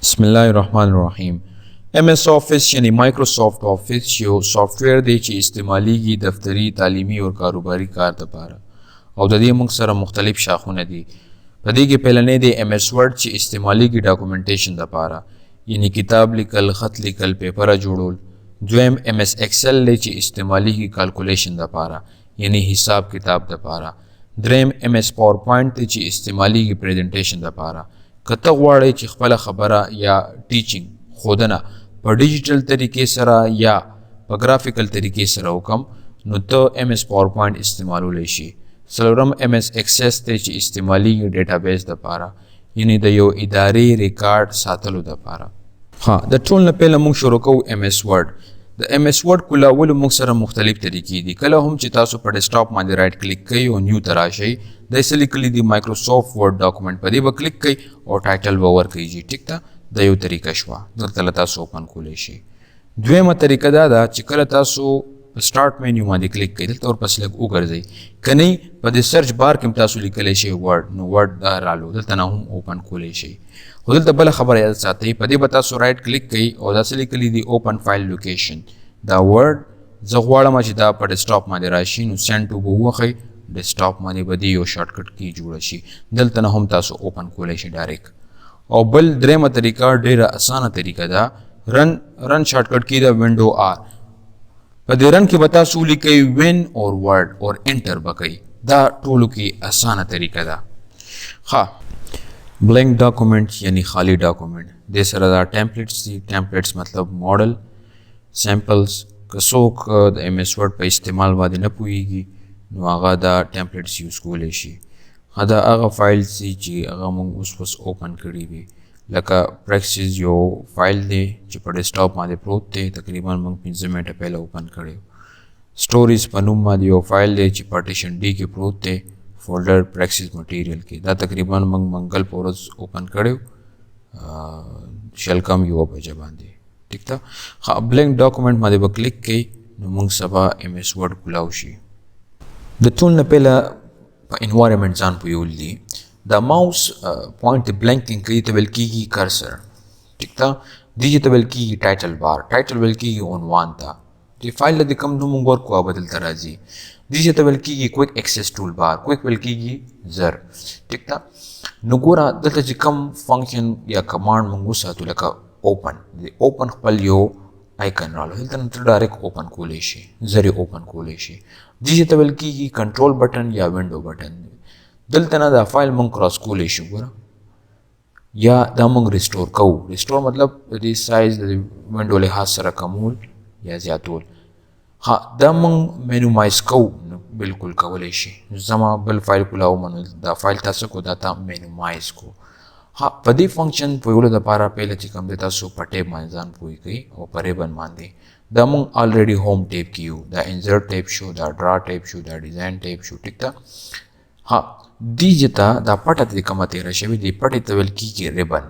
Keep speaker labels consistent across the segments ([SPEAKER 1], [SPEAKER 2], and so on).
[SPEAKER 1] बिस्मिल्लाहिर्रहमानिर्रहीम। MS office यानी Microsoft office yo सॉफ्टवेयर دی چې استعمالیږي دفتری، تعلیمي او کاروباري کار لپاره او د دې موږ سره مختلف شاخونه دي. په دې کې پیلنې دی MS ورډ چې استعمالیږي ډاکومنټیشن لپاره یعنی کتاب لیکل، خط لیکل، پیپر جوړول. دویم MS ایکسل دی چې استعمالیږي کیلکولیشن لپاره یعنی حساب کتاب لپاره. دریم MS پاور پوینټ دی چې استعمالیږي پریزنټیشن لپاره. کته غواړئ چې خپل خبره یا ټیچینګ خودنه په ډیجیټل طریقې سره یا په ګرافیکل طریقې سره وکم نو ته MS پاور پوینټ استعمالولی شي. څلورم MS ایکسس دی چې استعمالیږي ډیټابیس لپاره یعنی د یو ادارې ریکارډ ساتلو لپاره. د ټول نه پیله موږ شروع کوو MS ورډ. د MS ورډ کولولو موږ سره مختلف طریقې دي. کله هم چې تاسو په ډیسکټاپ باندې رائټ کلیک کوئ او نیو ته راشئ د څه لیکلي دي مایکروسافټ ورډ ډاکومنټ په دې به کلیک کوئ او ټایټل به ورکوي. ټیک ده، د یو طریقه شوه دلته له تاسو اوپن کولی شئ. دویمه طریقه دا ده چې کله تاسو په سټارټ مینیو باندې کلیک کوئ دلته ورپسې لږ وګرځئ، که نه په دې سرچ بار کې هم تاسو لیکلی شئ ورډ، نو ورډ دا رالو دلته نه هم اوپن کولی شئ. خو دلته بله خبره یاد ساتئ، په دې به تاسو رائټ کلیک کوئ او دا څه لیکلي دي اوپن فایل لوکیشن. دا ورډ زه غواړم چې دا په ډیسکټاپ باندې راشي نو سینډ ټو به ووهئ، ډیسکټاپ باندې به دې یو شارټکټ کی جوړه شي، دلته نه هم تاسو اوپن کولی شئ ډایرکټ. او بل دریمه طریقه ډیره اسانه طریقه ده، رن شارټکټ کی ده وینډو آر. په دې رن کې به تاسو ولیکئ وین اور ورډ اور انټر به کوئ. دا ټولو کې اسانه طریقه ده. بلینک ډاکومنټ یعنی خالی ډاکومنټ، دې سره دا ټیمپلیټس دي. ټیمپلیټس مطلب ماډل، سیمپلز. که څوک د MS ورډ په استعمال باندې نه پوهیږي نو هغه دا ټیمپلیټس یوز کولی شي. دا هغه فایلز دي چې هغه موږ اوس اوپن کړي دي، لکه پریکسیس یو فایل دی چې په ډیسکټاپ باندې پروت دی، تقریبا موږ 15 منټه پهله اوپن کړی. سټوریز په نوم باندې یو فایل دی چې پارټیشن ډي کې پروت دی فولډر پریکسیس مټیریل کې، دا تقریبا موږ منګل په ورځ اوپن کړی شل کم یوه بجه باندې. ٹھیک ده. بلینک ډاکومنټ باندې به کلیک کوئ نو موږ سبا MS ورډ کولاو شي. د ټول نه پیله په انوایرمنټ ځان پوهول دي. دا ماوس پوینټ بلینکینګ کوي ته ویل کېږي کرسر. ټیک ده. دې ته ویل کېږي ټایټل بار، ټایټل ویل کېږي عنوان ته. دې فایل د کوم نوم موږ ورکوو هغه به دلته راځي. دې ته ویل کېږي کویک ایکسس ټول بار، کویک ویل کېږي زر. ټیک ده. نو ګوره دلته چې کوم فنکشن یا کمانډ موږ وساتو لکه اوپن، د اوپن خپل یو آیکن رالو دلته نه ته ډایرکټ اوپن کولی شي، زر یې اوپن کولی شي. دې ته ویل کېږي کنټرول بټن یا وینډو بټن. دلته نه دا فایل موږ کراس کولی شو ګوره، یا دا موږ ریسټور کوو. ریسټور مطلب د دې سایز د وینډو لحاظ سره کمول یا زیاتول. دا موږ مینومایز کوو نو بالکل کولی شي. زما بل فایل کولاوم نو دا فایل تاسو کو دا تا مینومایز کو. په دې فنکشن پوهولو دپاره پهله چې کوم دی تاسو په ټیب باندې ځان پوه کوئ او په ریبن باندې. دا موږ الریډي هوم ټیب کې یو، دا انزرټ ټیب شو، دا ډرا ټیب شو، دا ډیزاین ټیب شو. ټیک ده. دې ته دا پټه ته کومه تېره شوې دې پټې ته ویل کېږي ریبن.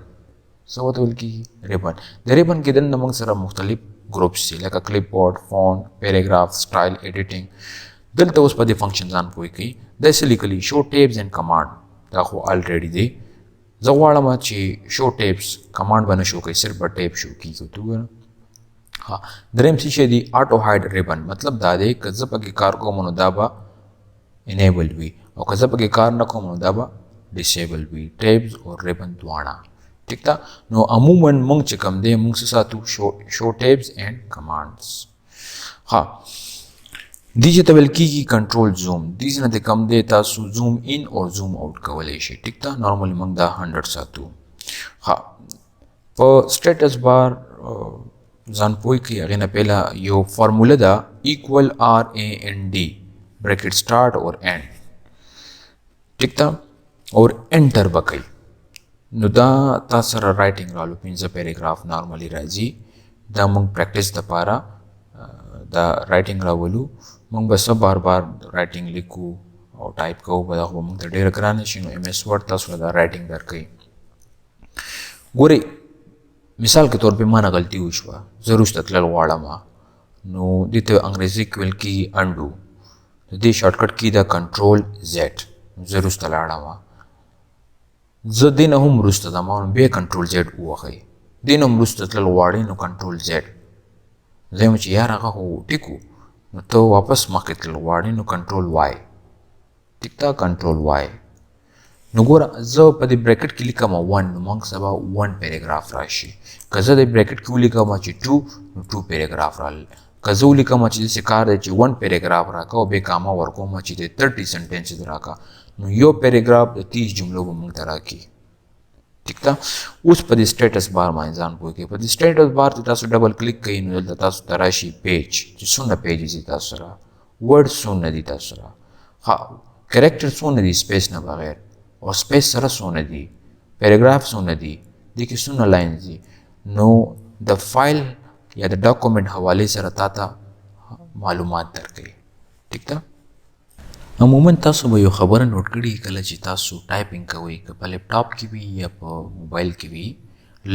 [SPEAKER 1] څه ورته ویل کېږي؟ ریبن. د ریبن کې دننه موږ سره مختلف ګروپس دي لکه کلیپ بورډ، فونټ، پیراګراف، سټایل، ایډیټینګ. دلته اوس په دې فنکشن ځان پوه کوئ. دا څه لیکلي شو ټیبز اینډ کمانډ، دا خو الریډي دی. زه غواړم چې شو ټیبس کمانډ به نه شو کوي، صرف به ټیب شو کېږي. ته وګوره. دریم څه شی دی آټو هایډ ریبن. مطلب دا دی که زه پکې کار کوم نو دا به انیبل وي او که زه پکې کار نه کوم نو دا به ډسیبل وي. ټیبز او ریبن دواړه. ټیک ده. نو عموما موږ چې کوم دی موږ څه ساتو شو ټیبز اینډ کمانډز. دې ته ویل کېږي کنټرول زوم. دې نه د کوم دی تاسو زوم ان او زوم آوټ کولی شئ. ټیک ده. نارملی موږ دا 100 ساتو. په سټیټس بار ځان پوه کوئ. هغې نه پهله یو فارموله ده ایکول RAND بریکټ سټارټ اور اینډ. ټیک ده. اور انټر به کوئ نو دا تا سره رایټینګ رالو 15 پیراګراف نارملی راځي. دا موږ پریکټس دپاره دا رایټینګ راولو. موږ به څه بار بار رایټینګ لیکو او ټایپ کوو، به دا خو موږ ته ډېره ګرانه شي. نو MS ورډ تاسو له دا رایټینګ درکوي. ګورئ مثال کے طور پہ ما نه غلطي وشوه، زه وروسته تلل غواړم نو دې ته انګریزي کې ویل کېږي انډو. د دې شارټکټ کی ده کنټرول Z. زه وروسته لاړم، زه دې نه هم وروسته ځم نو بیا کنټرول Z ووهئ. دې نه وروسته تلل غواړې نو کنټرول زیډ. زه چې یار هغه خو ټیک و نو ته واپس مخکې تلل غواړې نو کنټرول وای. ټیک ده کنټرول وای. نو ګوره زه په دې بریکټ کې لیکم 1 نو موږ سبا 1 پیراګراف راشي. که زه د بریکټ کې ولیکم چې 2 نو 2 پیراګراف رال. که زه ولیکم چې داسې کار دی چې 1 پیراګراف راکړه او بیا کاما ورکوم چې د 30 سنټنسز راکړه نو یو پیراګراف د 30 جملو به موږ ته راکړي. ټیک ده. اوس په دې سټیټس بار باندې ځان پوه کړئ. په دې سټیټس بار ته تاسو ډبل کلیک کړئ نو دلته تاسو ته راشي پیج چې څومره پیجز دي تاسو سره، ورډ څومره دي تاسو سره، کریکټر څومره دي سپیس نه بغیر، او سپیس سره څومره دي، پیراګراف څومره دي، دې کې څومره لاینز دي. نو د فایل یا د ډاکومنټ حوالې سره تا ته معلومات درکوي. ټیک ده. عموما تاسو به یو خبره نوٹ کړي کله چې تاسو ټایپینګ کوئ که په لیپټاپ کې وي یا په موبایل کې وي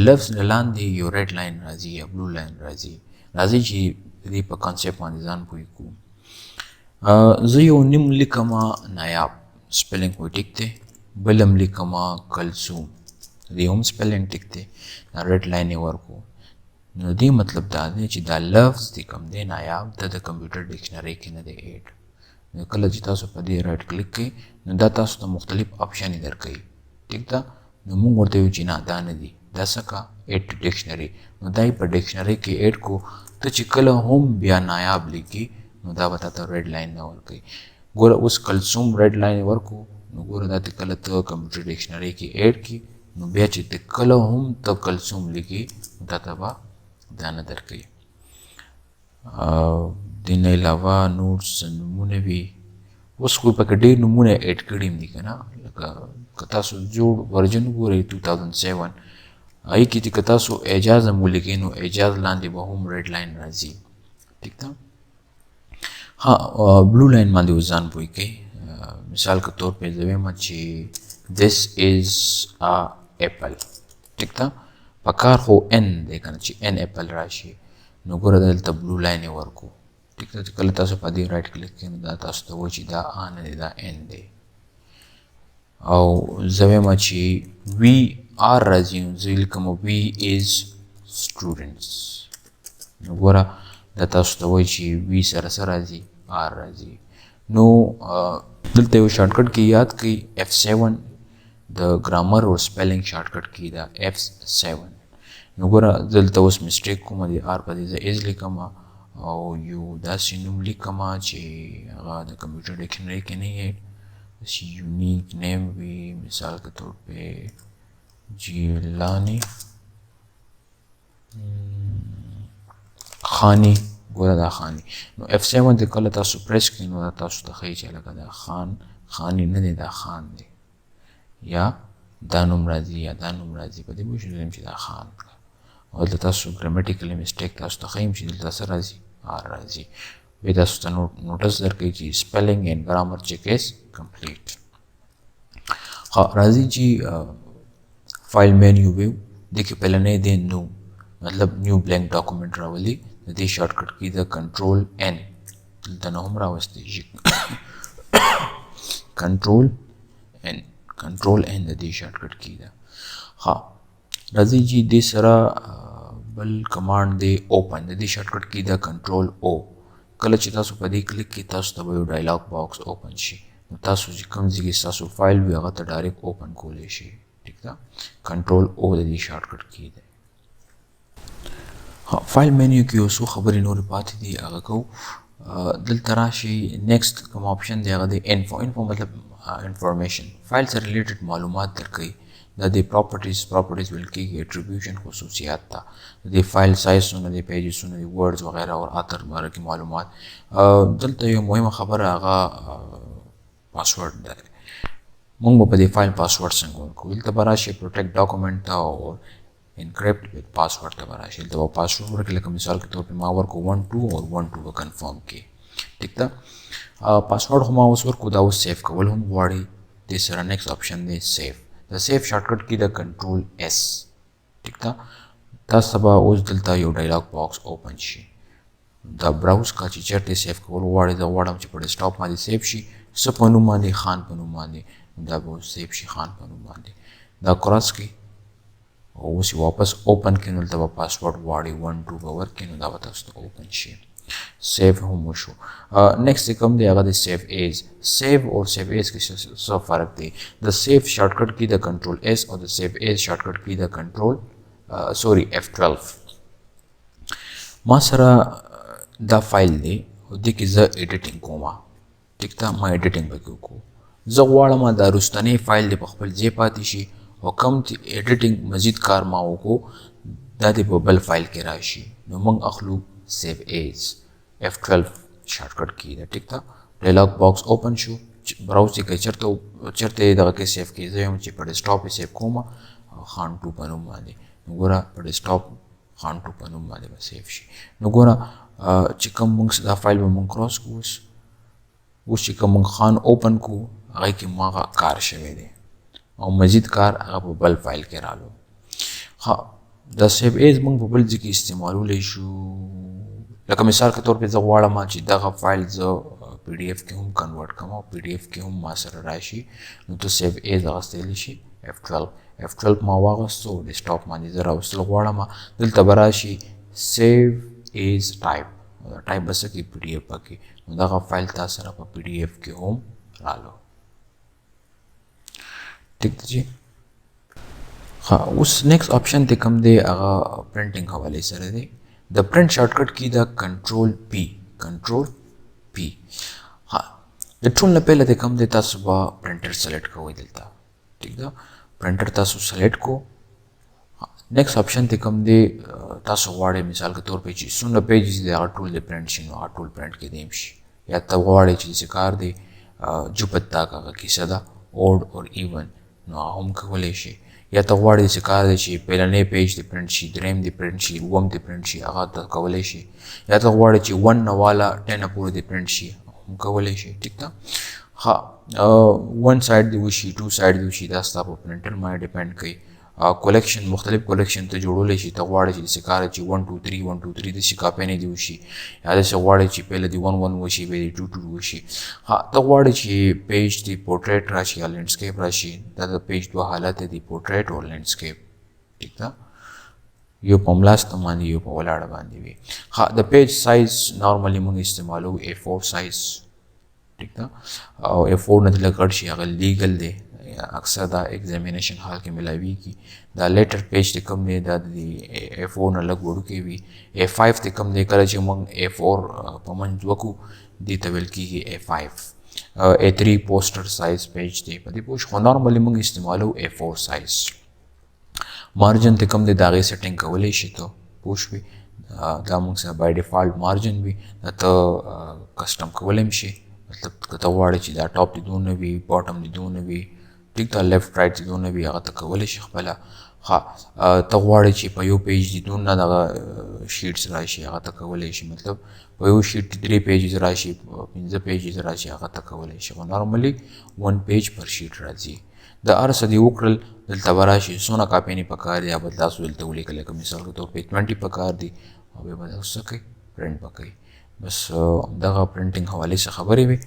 [SPEAKER 1] لفظ نه لاندې یو ریډ لاین راځي یا بلو لاین راځي. راځي چې دې په کانسیپټ باندې ځان پوه کړو. زه یو نیم لیکمه نایاب سپیلنګ خو ټیک دی، بل هم لیکمه کلثوم دې هم سپیلنګ ټیک دی، دا ریډ لاین یې ورکو. نو دې مطلب دا دی چې دا لفظ دی کوم دی نایاب دا د کمپیوټر ډکشنري کې نه دی ایډ. نو کله چې تاسو په دې رایټ کلیک کړئ نو دا تاسو ته مختلف آپشن درکوي. ټیک ده. نو موږ ورته وایو چې نه دا نه دي، دا څه کا ایډ ډکشنري. نو دا یې په ډکشنري کې ایډ کو. ته چې کله هم بیا نایاب لیکي نو دا به تاته ریډ لاین نه ورکوي. ګوره اوس کلثوم ریډ لاین ورکو نو ګوره دا ته کله ته کمپیوټر ډکشنري کې ایډ کی نو بیا چې ته کله هم ته کلثوم لیکي نو تاته به دا نه درکوي. دې نه علاوه نور څه نومونه وي. اوس خو پکې ډېر نومونه ایډ کړي دي که نه، لکه که تاسو جوړ ورژن وګورئ 2007 هغې کې چې که تاسو اعجاز هم ولیکئ نو اعجاز لاندې به هم ریډ لاین راځي. ټیک ده. بلو لاین باندې اوس ځان پوه کړئ. مثال کے طور پہ زه وایم چې this is a apple. ټیک ده. پکار خو n دی که نه چې n اپل راشي نو ګوره دلته بلو لاین یې ورکو. ټیک ده. چې کله تاسو په دې رایټ کلیک کړئ نو دا تاسو ته وایي چې دا a نه دی دا n دی. او زه وایم چې we are راځي نو زه لیکم we is students. نو ګوره دا تاسو ته وایي چې we سره څه راځي r راځي. نو دلته یو شارټکټ کې یاد کړئ F7 د ګرامر او سپیلنګ شارټکټ کې دا F7. نو ګوره دلته اوس مسټیک کوم د r په دې زه ایز لیکم او یو داسې نوم لیکم چې هغه د کمپیوټر ډکشنري کې نه یې داسې یونیک نیم وي. مثال کے طور پہ جیلانی خانی. ګوره دا خانی. نو F7 د کله تاسو پریس کړئ نو دا تاسو ته ښیي چې لکه دا خانی نه دی دا خان دی، یا دا نوم راځي یا دا نوم راځي. په دې پوه شوم چې دا خان. او دلته تاسو ګرامټیکلي مسټیک تاسو ته ښیم چې دلته څه راځي r راځي. بیا تاسو ته نوټس درکوي چې سپیلنګ اینډ ګرامر چیک از کمپلیټ. راځي چې فایل مینیو ویو دې کې پهلنی دی نو مطلب نیو بلینک ډاکومنټ راولي. د دې شارټکټ کې د کنټرول n دلته نه هم راوستی شي کنټرول n د دې شارټکټ کې ده. راځي چې دې سره بل کمانډ دی اوپن. د دې شارټکټ کې ده کنټرول o. کله چې تاسو په دې کلیک کې تاسو ته به یو ډایلاګ باکس اوپن شي نو تاسو چې کوم ځای کې تاسو فایل وي هغه ته ډایرکټ اوپن کولی شي. ټیک ده. کنټرول o د دې شارټکټ کې ده. فایل مینیو کې یو څو خبرې نورې پاتې دي هغه کوو. دلته راشي نیکسټ کوم آپشن دی هغه دی انفو مطلب انفارمیشن. فایل سره ریلیټډ معلومات درکوي. دا د پراپرټیز ویل کېږي اټریبیوشن خصوصیات ته. د فایل سایزونه د پیجزونه د ورډز وغیره او اتر باره کې معلومات. دلته یو مهمه خبره هغه پاسورډ دی. موږ به په دې فایل پاسورډ څنګه ورکوو. دلته به راشي پروټیکټ ډاکومنټ ته او انکریپټ وذ پاسورډ ته به راشي. دلته به پاسورډ ورکړي لکه مثال کے طور پہ ما ورکو 12 او 12 به کنفرم کړي. ټیک ده. پاسورډ خو ما اوس ورکو دا اوس سیف کول هم غواړي. دې سره نیکسټ آپشن دی سیف. د سیف شارټکټ کې د کنټرول s. ټیک ده. تاسو به اوس دلته یو ډایلاګ باکس اوپن شي. دا براوز کا چې چیرته سیف کول غواړي دا غواړم چې په ډیسکټاپ باندې سیف شي. څه په نوم باندې خان په نوم باندې دا به سیف شي خان په نوم باندې. دا کراس کې او اوس واپس اوپن کړئ نو دلته به پاسورډ غواړي 1 2 به ورکړئ نو دا به تاسو ته اوپن شي. سیو هم وشو. نیکسٹ کوم دی هغه د سیو ایز. سیو او سیو ایز کې څه فرق دی؟ د سیو شارټکټ کی د کنټرول ایس او د سیو ایز شارټکټ کی د کنټرول F12. ما سره دا فایل دی او دې کې زه ایډیټینګ کوم. ټیک ده، ما ایډیټینګ به وکړو. زه غواړم دا رستنی فایل دی په خپل ځای پاتې شي او کوم چې ایډیټینګ مزید کار ما وکړو دا دې په بل فایل کې راشي. نو موږ اخلو سیو ایز F12 شارټکټ کی ده. ټیک ده، ډایلاګ باکس اوپن شو. براوز کې چرته دغه کې سیو کې زه هم چې په ډیسکټاپ سیو کوم خان 2 په نوم باندې. نو ګوره په ډیسکټاپ خان 2 په نوم باندې به سیو شي. نو ګوره چې کوم موږ دا فایل به موږ کراس کوو اوس چې کوم موږ خان اوپن کوو هغه کې ماغه کار شوی دی او مزید کار هغه په بل فایل کې رالو. دا سیو ایز موږ په بل ځای کې استعمالولی شو. لکه مثال کے طور پہ زه غواړم چې دغه فایل زه پی ډي ایف کې هم کنورټ کړم او پی ډي ایف کې هم ما سره راشي نو ته سیو ایز اخیستلی شي F12 ما واغستو ډیسکټاپ باندې زه راوستل غواړم دلته به راشي سیو ایز ټایپ به څه کې پی ډي ایف پکې نو دغه فایل تا سره په پی ډي ایف کې هم رالو. ټیک ده جی. اوس نیکسٹ آپشن ته کوم دی هغه پرنټینګ حوالې سره دی. د پرنٹ شارټکټ کی دا کنټرول پی. د ټول نه پهله د کوم دی تاسو به پرنټر سلیکټ کوئ دلته. ٹھیک ده، پرنټر تاسو سلیکټ کو. نیکسٹ آپشن ته کوم دی تاسو غواړئ مثال کے طور په چې څومره پیجز دی هغه ټول د پرنټ شي نو هغه ټول پرنټ کېدی شي. یا ته غواړئ چې داسې کار دی جوپتا هغه کیسه ده اوډ اور ایون نو هغه هم کولی شي. یا ته غواړئ داسې کار دی چې پیلنی پیج دې پرنټ شي، دریم دې پرنټ شي، اووم دې پرنټ شي هغه ته کولی شي. یا ته غواړئ چې 1 نه والا 10 پورې دې پرنټ شي هم کولی شي. ټیک ده. 1 سایډ دی وشي 2 سایډ دی وشي دا ستا په پرنټر باندې ډیپینډ کوي. کولیکشن مختلف کولیکشن ته جوړولی شي. ته غواړئ چې داسې کار چې 1 2 3 1 2 3 داسې کاپینې دې وشي یا داسې غواړئ چې پهله دې 1 1 وشي بیا دې 2 2 وشي. ته غواړئ چې پیج دې پورټریټ راشي یا لینډسکیپ راشي. دا د پیج دوه حالت دي پورټریټ او لینډسکیپ. ټیک ده، یو په ملاسته باندې یو په ولاړه باندې وي. د پیج سایز نارملی موږ استعمالو A4 سایز. ٹھیک ده، او A4 نه لږ غټ شي هغه لیګل دی اکثر دا ایگزامینیشن حال کې ملاویږي. دا لیټر پیج ته کوم دی دا د A4 نه لږ وړوکی وي. A5 ته کوم دی کله چې موږ A4 په منځ وکړو دې ته ویل کېږي A5. A3 پوسټر سایز پیج دی په دې پوه خو نارملی موږ استعمالو A4 سایز. مارجن ته کوم دی د هغې سیټینګ کولی شي ته پوه شوې. دا موږ سره بای ډیفالټ مارجن وي دا ته کسټم کولی هم شي. مطلب که ته غواړې چې دا ټاپ دې دونه وي باټم دې دونه وي ټیک ده لیفټ رایټ دې دونه وي هغه ته کولی شي خپله. ته غواړې چې په یو پیج دې دونه دغه شیټس راشي هغه ته کولی شي. مطلب په یو شیټ 3 پیجز راشي 5 پیجز راشي هغه ته کولی شي. خو نارملی 1 پیج پر شیټ راځي. د هر څه دې وکړل دلته به راشي څونه کاپینې پکار دي یا به تاسو دلته ولیکئ لکه مثال کے طور په 20 پکار دي او بیا به تاسو څه کوئ پرنټ به کوئ. بس دغه پرنټینګ حوالې څخه خبرې وي.